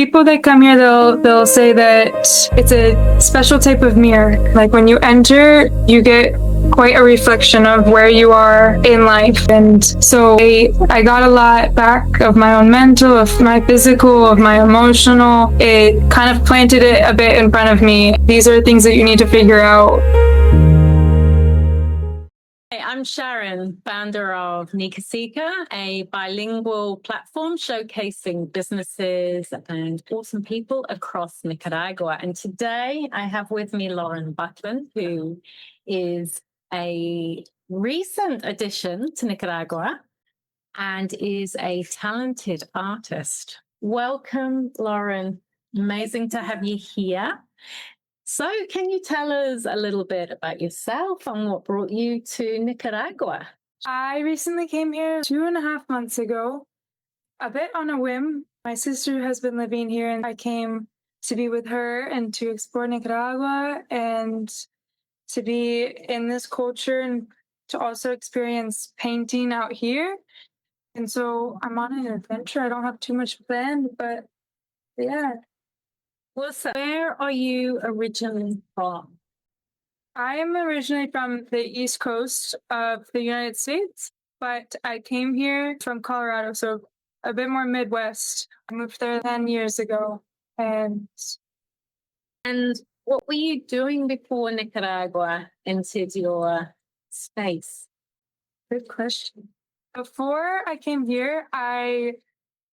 people that come here, they'll say that it's a special type of mirror. Like when you enter, you get quite a reflection of where you are in life. And so I got a lot back of my own mental, of my physical, of my emotional. It kind of planted it a bit in front of me. These are things that you need to figure out. Hey, I'm Sharon, founder of NicaSeeker, a bilingual platform showcasing businesses and awesome people across Nicaragua. And today I have with me Lauren Bucklin, who is a recent addition to Nicaragua and is a talented artist. Welcome, Lauren. Amazing to have you here. So can you tell us a little bit about yourself and what brought you to Nicaragua? I recently came here 2.5 months ago, a bit on a whim. My sister has been living here and I came to be with her and to explore Nicaragua and to be in this culture and to also experience painting out here. And so I'm on an adventure. I don't have too much planned, but yeah. So where are you originally from? I am originally from the East Coast of the United States, but I came here from Colorado, so a bit more Midwest. I moved there 10 years ago. And what were you doing before Nicaragua entered your space? good question. Before I came here, I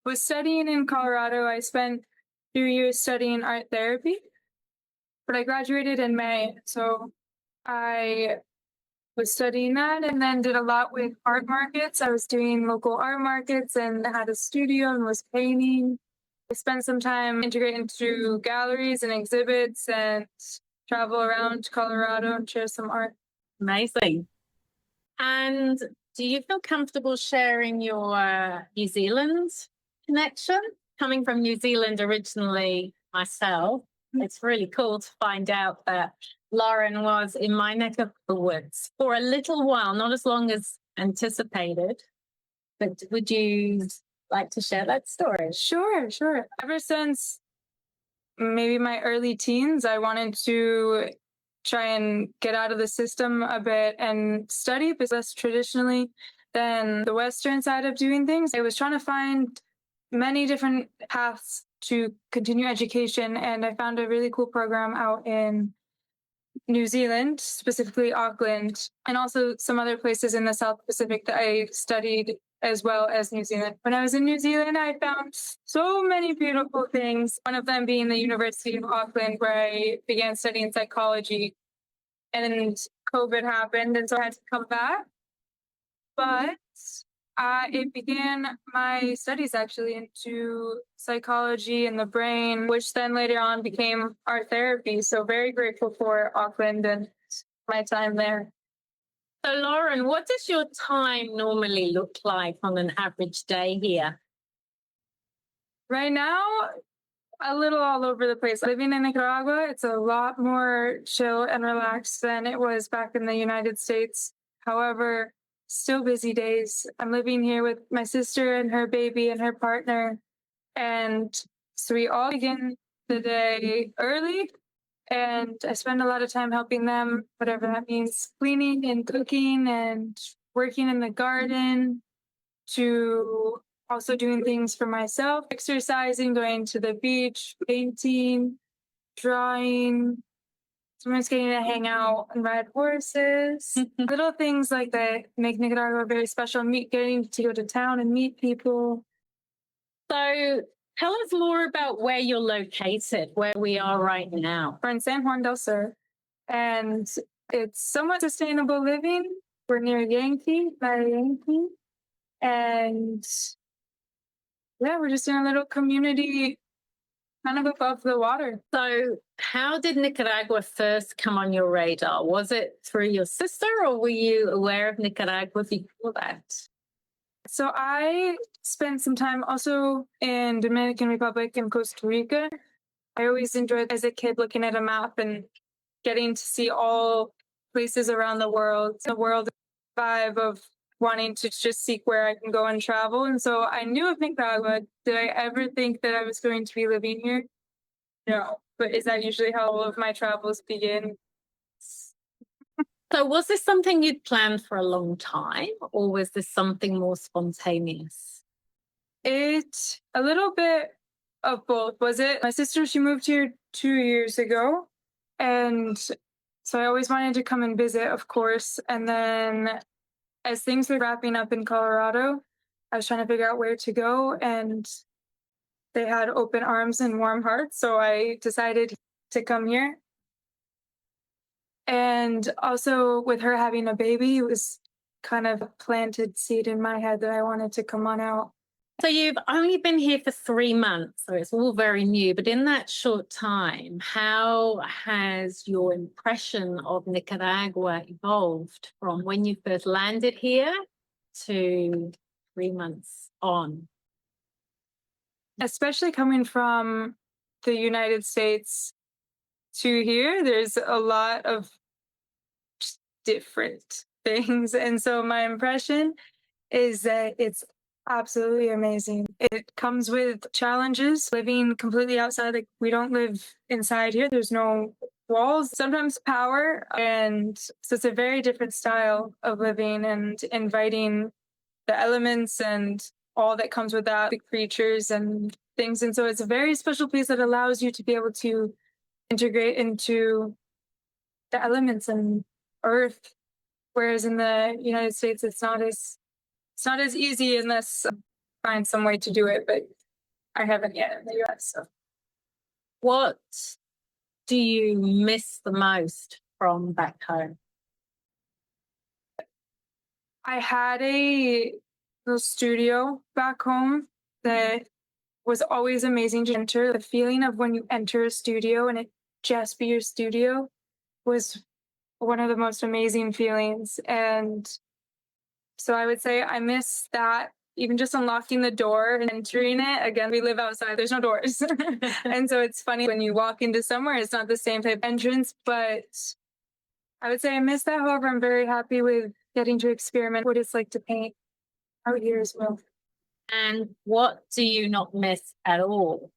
was studying in Colorado. I spent 2 years studying art therapy, but I graduated in May. So I was studying that and then did a lot with art markets. I was doing local art markets and had a studio and was painting. I spent some time integrating through galleries and exhibits and travel around Colorado and share some art. Amazing. And do you feel comfortable sharing your New Zealand connection? Coming from New Zealand originally myself, it's really cool to find out that Lauren was in my neck of the woods for a little while, not as long as anticipated. But would you like to share that story? Sure. Ever since maybe my early teens, I wanted to try and get out of the system a bit and study, but less traditionally than the Western side of doing things. I was trying to find many different paths to continue education, and I found a really cool program out in New Zealand, specifically Auckland, and also some other places in the South Pacific that I studied as well as New Zealand. When I was in New Zealand, I found so many beautiful things, one of them being the University of Auckland, where I began studying psychology. And COVID happened, and so I had to come back. But it began my studies actually into psychology and the brain, which then later on became art therapy. So very grateful for Auckland and my time there. So Lauren, what does your time normally look like on an average day here? Right now, a little all over the place. Living in Nicaragua, it's a lot more chill and relaxed than it was back in the United States. However, still busy days. I'm living here with my sister and her baby and her partner. And so we all begin the day early. And I spend a lot of time helping them, whatever that means, cleaning and cooking and working in the garden, to also doing things for myself, exercising, going to the beach, painting, drawing. Sometimes getting to hang out and ride horses. Little things like that make Nicaragua very special. Getting to go to town and meet people. So tell us more about where you're located, where we are right now. We're in San Juan del Sur, and it's somewhat sustainable living. We're near Yankee, Playa el Yankee, and yeah, we're just in a little community kind of above the water. So how did Nicaragua first come on your radar? Was it through your sister, or were you aware of Nicaragua before that? So I spent some time also in Dominican Republic and Costa Rica. I always enjoyed as a kid looking at a map and getting to see all places around the world vibe of wanting to just seek where I can go and travel. And so I knew of Nicaragua. Did I ever think that I was going to be living here? No. But is that usually how all of my travels begin? So was this something you'd planned for a long time, or was this something more spontaneous? It a little bit of both. Was it? My sister, she moved here 2 years ago. And so I always wanted to come and visit, of course. And then as things were wrapping up in Colorado, I was trying to figure out where to go. And they had open arms and warm hearts. So I decided to come here. And also with her having a baby, it was kind of a planted seed in my head that I wanted to come on out. So you've only been here for 3 months, so it's all very new. But in that short time, how has your impression of Nicaragua evolved from when you first landed here to 3 months on? Especially coming from the United States to here, there's a lot of different things. And so my impression is that it's absolutely amazing. It comes with challenges. Living completely outside, like we don't live inside here. There's no walls, sometimes power. And so it's a very different style of living and inviting the elements and all that comes with that, the creatures and things. And so it's a very special place that allows you to be able to integrate into the elements and earth. Whereas in the United States, it's not as easy unless I find some way to do it, but I haven't yet in the US. So. What do you miss the most from back home? I had a little studio back home that was always amazing to enter. The feeling of when you enter a studio and it just be your studio was one of the most amazing feelings. And so I would say I miss that, even just unlocking the door and entering it. Again, we live outside, there's no doors. And so it's funny when you walk into somewhere, it's not the same type of entrance, but I would say I miss that. However, I'm very happy with getting to experiment what it's like to paint out here as well. And what do you not miss at all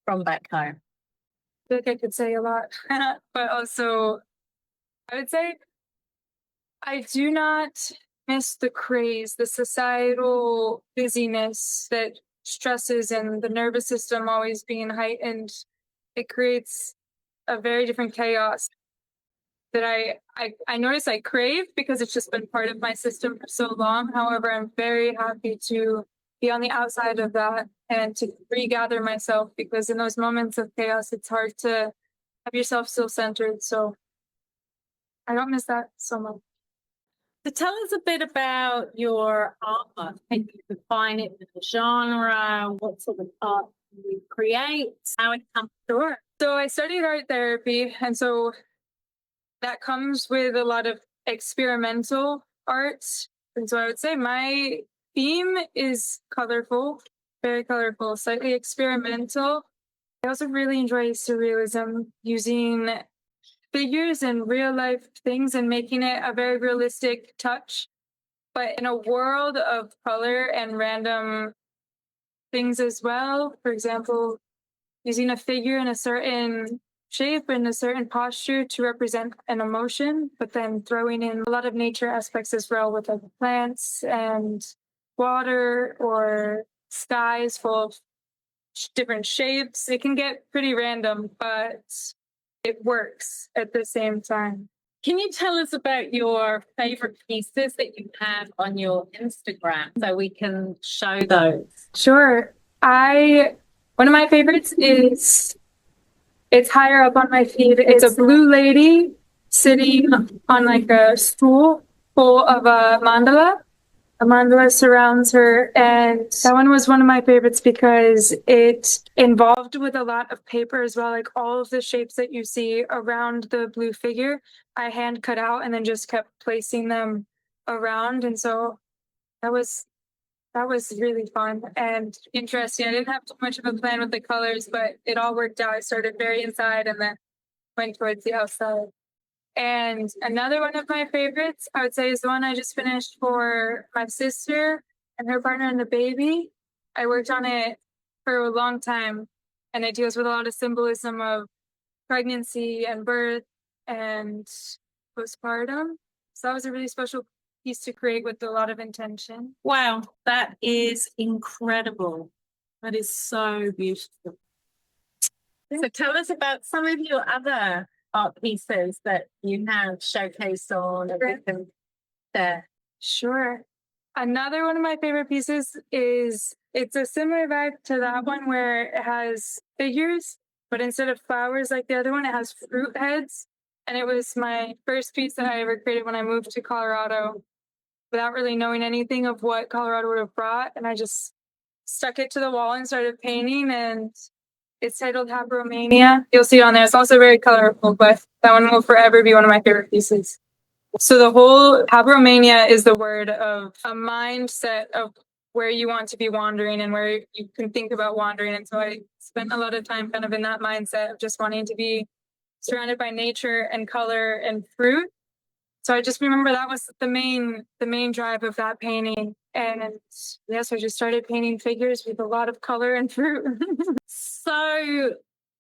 from back home? I feel like I could say a lot, but also I would say I do not miss the craze, the societal busyness that stresses and the nervous system always being heightened. It creates a very different chaos that I notice I crave because it's just been part of my system for so long. However, I'm very happy to be on the outside of that and to regather myself, because in those moments of chaos, it's hard to have yourself still centered. So I don't miss that so much. So tell us a bit about your art. Can you define it with the genre? What sort of art you create? How it comes through? So I studied art therapy, and so that comes with a lot of experimental art. And so I would say my theme is colorful, very colorful, slightly experimental. I also really enjoy surrealism, using figures and real life things and making it a very realistic touch, but in a world of color and random things as well. For example, using a figure in a certain shape and a certain posture to represent an emotion, but then throwing in a lot of nature aspects as well, with like plants and water or skies full of different shapes. It can get pretty random, but it works at the same time. Can you tell us about your favorite pieces that you have on your Instagram so we can show those? Sure. One of my favorites is, it's higher up on my feed. It's a blue lady sitting on like a stool full of a mandala. A mandala surrounds her, and that one was one of my favorites because it involved with a lot of paper as well. Like all of the shapes that you see around the blue figure, I hand cut out and then just kept placing them around. And so that was really fun and interesting. I didn't have too much of a plan with the colors, but it all worked out. I started very inside and then went towards the outside. And another one of my favorites, I would say, is the one I just finished for my sister and her partner and the baby. I worked on it for a long time, and it deals with a lot of symbolism of pregnancy and birth and postpartum. So that was a really special piece to create with a lot of intention. Wow, that is incredible. That is so beautiful. So tell us about some of your other art pieces that you have showcased on everything there. Sure. Another one of my favorite pieces is, it's a similar vibe to that one where it has figures, but instead of flowers like the other one, it has fruit heads. And it was my first piece that I ever created when I moved to Colorado without really knowing anything of what Colorado would have brought. And I just stuck it to the wall and started painting, and it's titled Habromania. You'll see it on there. It's also very colorful, but that one will forever be one of my favorite pieces. So the whole Habromania is the word of a mindset of where you want to be wandering and where you can think about wandering. And so I spent a lot of time kind of in that mindset of just wanting to be surrounded by nature and color and fruit. So I just remember that was the main drive of that painting. And yes, I just started painting figures with a lot of color and fruit. So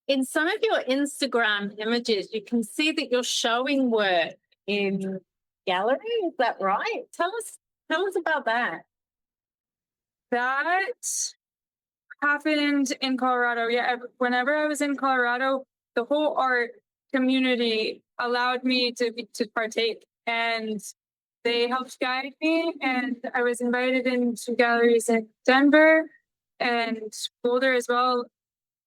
in some of your Instagram images, you can see that you're showing work in gallery. Is that right? Tell us about that. That happened in Colorado. Yeah, whenever I was in Colorado, the whole art community allowed me to partake, and they helped guide me. And I was invited into galleries in Denver and Boulder as well,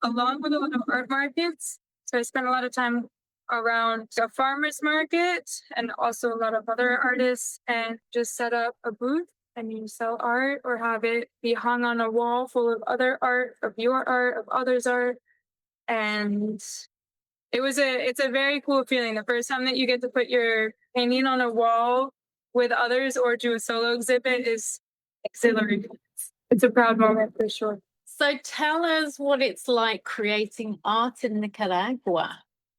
along with a lot of art markets. So I spent a lot of time around a farmer's market and also a lot of other artists, and just set up a booth and you sell art or have it be hung on a wall full of other art, of your art, of others' art. And it's a very cool feeling. The first time that you get to put your painting on a wall with others or do a solo exhibit is exhilarating. It's a proud moment for sure. So tell us what it's like creating art in Nicaragua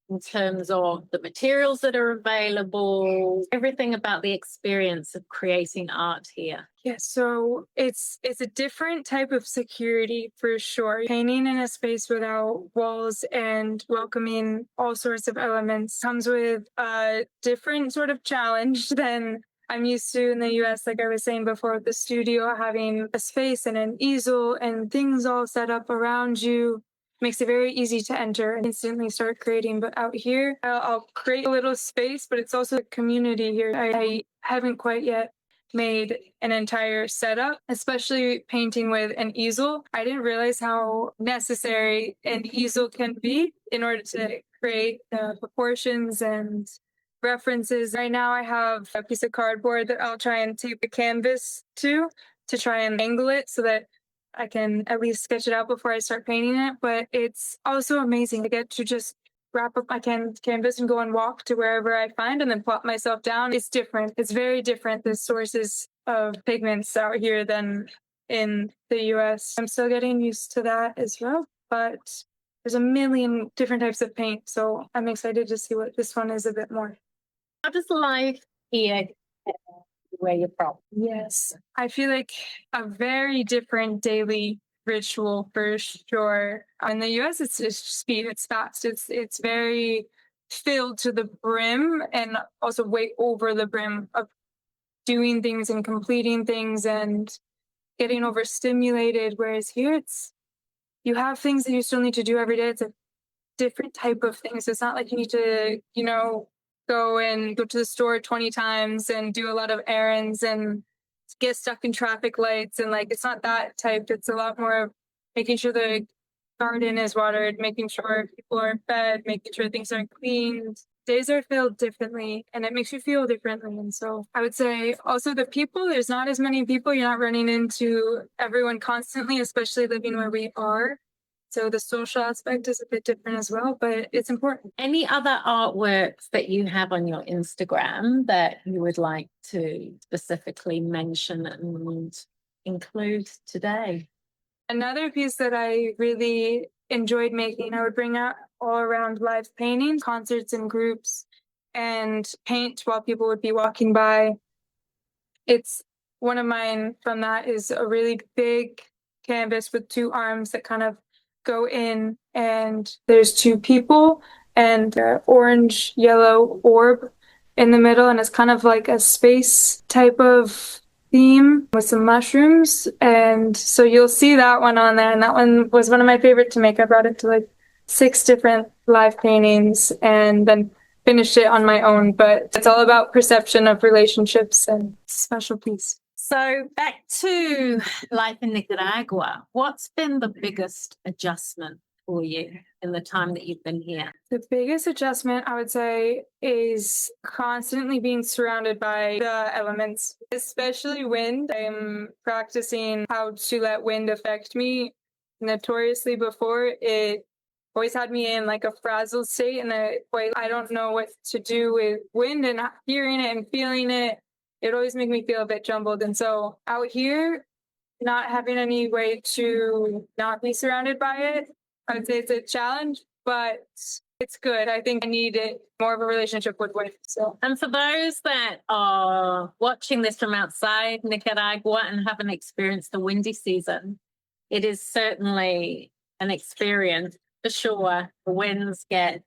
in terms of the materials that are available, everything about the experience of creating art here. Yeah, so it's a different type of security for sure. Painting in a space without walls and welcoming all sorts of elements comes with a different sort of challenge than I'm used to in the US, like I was saying before, with the studio having a space and an easel and things all set up around you. Makes it very easy to enter and instantly start creating. But out here, I'll create a little space, but it's also a community here. I haven't quite yet made an entire setup, especially painting with an easel. I didn't realize how necessary an easel can be in order to create the proportions and references. Right now I have a piece of cardboard that I'll try and tape the canvas to try and angle it so that I can at least sketch it out before I start painting it. But it's also amazing to get to just wrap up my canvas and go and walk to wherever I find and then plop myself down. It's different. It's very different, the sources of pigments out here than in the US. I'm still getting used to that as well, but there's a million different types of paint. So I'm excited to see what this one is a bit more. How does life here where you're from? Yes, I feel like a very different daily ritual for sure. In the US, it's speed, it's fast, it's very filled to the brim and also way over the brim of doing things and completing things and getting overstimulated. Whereas here, you have things that you still need to do every day. It's a different type of thing. So it's not like you need to, go to the store 20 times and do a lot of errands and get stuck in traffic lights. And it's not that type. It's a lot more of making sure the garden is watered, making sure people are fed, making sure things are cleaned. Days are filled differently and it makes you feel differently. And so I would say also the people, there's not as many people. You're not running into everyone constantly, especially living where we are. So the social aspect is a bit different as well, but it's important. Any other artworks that you have on your Instagram that you would like to specifically mention and include today? Another piece that I really enjoyed making, I would bring out all around live painting, concerts and groups. and paint while people would be walking by. It's one of mine from that is a really big canvas with two arms that kind of go in, and there's two people and an orange yellow orb in the middle, and it's kind of like a space type of theme with some mushrooms. And so you'll see that one on there, and that one was one of my favorite to make. I brought it to like 6 different live paintings and then finished it on my own, but it's all about perception of relationships and special piece. So back to life in Nicaragua, what's been the biggest adjustment for you in the time that you've been here? The biggest adjustment, I would say, is constantly being surrounded by the elements, especially wind. I'm practicing how to let wind affect me. Notoriously before, it always had me in like a frazzled state, and I don't know what to do with wind, and hearing it and feeling it. It always made me feel a bit jumbled. And so out here, not having any way to not be surrounded by it, I would say it's a challenge, but it's good. I think I need it more of a relationship with wind. So, and for those that are watching this from outside Nicaragua and haven't experienced the windy season, it is certainly an experience for sure. The winds get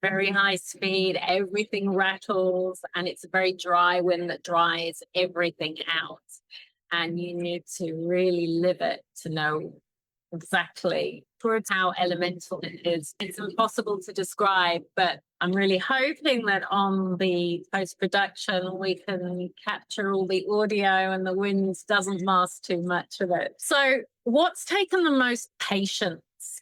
very high speed, everything rattles, and it's a very dry wind that dries everything out. And you need to really live it to know exactly how elemental it is. It's impossible to describe, but I'm really hoping that on the post-production we can capture all the audio and the wind doesn't mask too much of it. So what's taken the most patience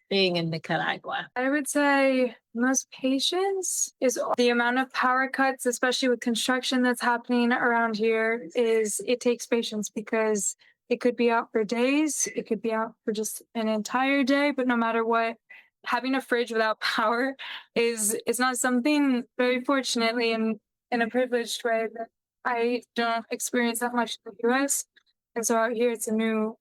being in Nicaragua? I would say most patience is the amount of power cuts, especially with construction that's happening around here, is it takes patience because it could be out for days, it could be out for just an entire day, but no matter what, having a fridge without power is not something, very fortunately, in a privileged way, that I don't experience that much in the US. And so out here it's a new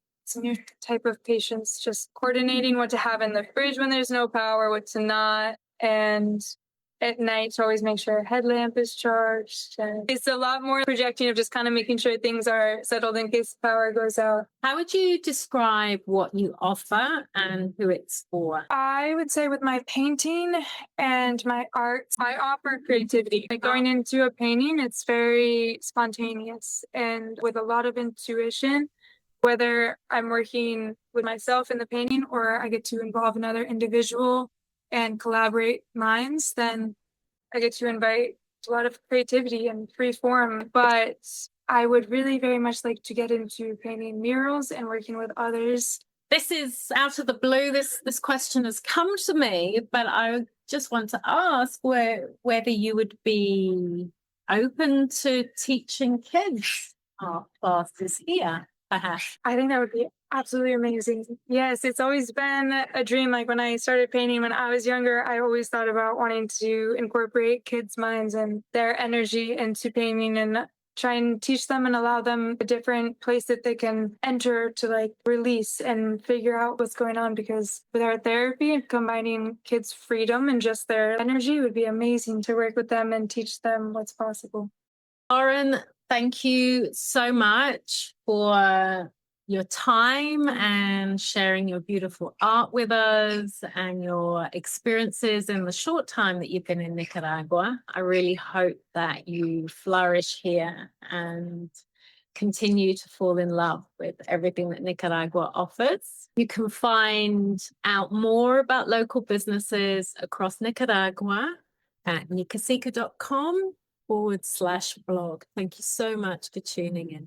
type of patience, just coordinating what to have in the fridge when there's no power, what to not, and at night to always make sure a headlamp is charged. And it's a lot more projecting of just kind of making sure things are settled in case the power goes out. How would you describe what you offer and who it's for? I would say with my painting and my art, I offer creativity. Like going into a painting, it's very spontaneous and with a lot of intuition. Whether I'm working with myself in the painting or I get to involve another individual and collaborate minds, then I get to invite a lot of creativity and free form. But I would really very much like to get into painting murals and working with others. This is out of the blue. This question has come to me, but I just want to ask whether you would be open to teaching kids art classes here. I think that would be absolutely amazing. Yes, it's always been a dream. Like when I started painting when I was younger, I always thought about wanting to incorporate kids' minds and their energy into painting and try and teach them and allow them a different place that they can enter to like release and figure out what's going on. Because with art therapy and combining kids' freedom and just their energy would be amazing to work with them and teach them what's possible. Lauren, thank you so much for your time and sharing your beautiful art with us and your experiences in the short time that you've been in Nicaragua. I really hope that you flourish here and continue to fall in love with everything that Nicaragua offers. You can find out more about local businesses across Nicaragua at NicaSeeker.com/blog. Thank you so much for tuning in.